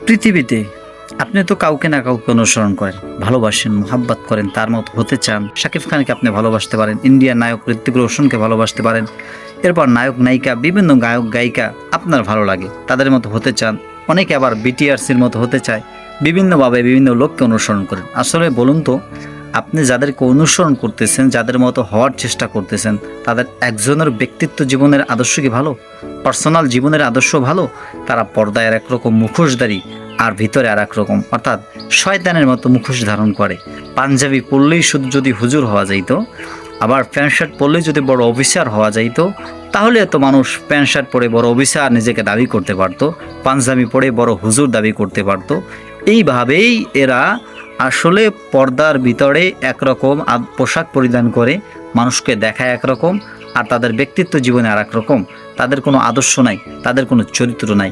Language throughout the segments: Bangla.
পৃথিবীতে আপনি তো কাউকে না কাউকে অনুসরণ করেন, ভালোবাসেন, মোহাব্বত করেন, তার মতো হতে চান। শাকিব খানকে আপনি ভালোবাসতে পারেন, ইন্ডিয়ার নায়ক ঋত্বিক রোশনকে ভালোবাসতে পারেন, এরপর নায়ক নায়িকা বিভিন্ন গায়ক গায়িকা আপনার ভালো লাগে, তাদের মতো হতে চান। অনেকে আবার বিটিআরসির মতো হতে চায়, বিভিন্নভাবে বিভিন্ন লোককে অনুসরণ করেন। আসলে বলুন তো, আপনি যাদেরকে অনুসরণ করতেছেন, যাদের মতো হওয়ার চেষ্টা করতেছেন, তাদের একজনের ব্যক্তিত্ব জীবনের আদর্শ কি ভালো? পার্সোনাল জীবনের আদর্শ ভালো? তারা পর্দায় একরকম মুখোশধারী আর ভিতরে আর এক রকম, অর্থাৎ শয়তানের মতো মুখোশ ধারণ করে। পাঞ্জাবি পরলেই শুধু যদি হুজুর হওয়া যাইতো, আবার প্যান্ট শার্ট পরলেই যদি বড় অফিসার হওয়া যাইতো, তাহলে এত মানুষ প্যান্ট শার্ট পরে বড় অফিসার নিজেকে দাবি করতে পারতো, পাঞ্জাবি পরে বড় হুজুর দাবি করতে পারতো। এইভাবেই এরা আসলে পর্দার ভিতরে একরকম পোশাক পরিধান করে মানুষকে দেখায় একরকম, আর তাদের ব্যক্তিত্ব জীবনে আর এক রকম। তাদের কোনো আদর্শ নাই, তাদের কোনো চরিত্র নাই।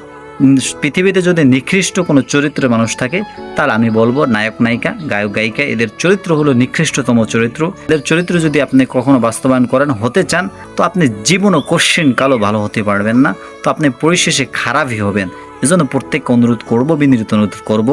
পৃথিবীতে যদি নিকৃষ্ট কোনো চরিত্রের মানুষ থাকে, তাহলে আমি বলবো নায়ক নায়িকা, গায়ক গায়িকা, এদের চরিত্র হলো নিকৃষ্টতম চরিত্র। এদের চরিত্র যদি আপনি কখনো বাস্তবায়ন করেন, হতে চান, তো আপনি জীবনও কোশ্চেন কালো ভালো হতে পারবেন না, তো আপনি পরিশেষে খারাপই হবেন। এজন্য প্রত্যেককে অনুরোধ করব, বিনীত অনুরোধ করব,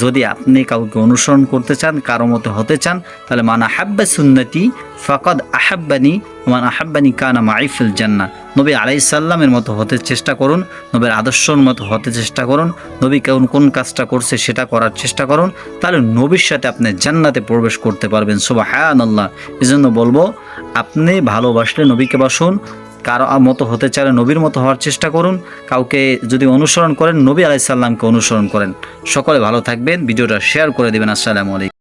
যদি আপনি কাউকে অনুসরণ করতে চান, কারো মতো হতে চান, তাহলে মান আহাব্বা সুন্নতি ফাকাদ আহাব্বানি মান আহাব্বানি কানা মাই ফিল জান্নাহ। নবী আলাইহিস সালামের মতো হতে চেষ্টা করুন, নবীর আদর্শের মতো হতে চেষ্টা করুন, নবী কোন কাজটা করছে সেটা করার চেষ্টা করুন, তাহলে নবীর সাথে আপনি জান্নাতে প্রবেশ করতে পারবেন। সুবহানাল্লাহ। এজন্য বলবো, আপনি ভালোবাসলে নবীকে বাসুন, কারো মতো হতে চাইলে নবীর মতো হওয়ার চেষ্টা করুন, কাউকে যদি অনুসরণ করেন নবী আলাইহিস সালামকে অনুসরণ করেন। সকলে ভালো থাকবেন, ভিডিওটা শেয়ার করে দেবেন। আসসালামু আলাইকুম।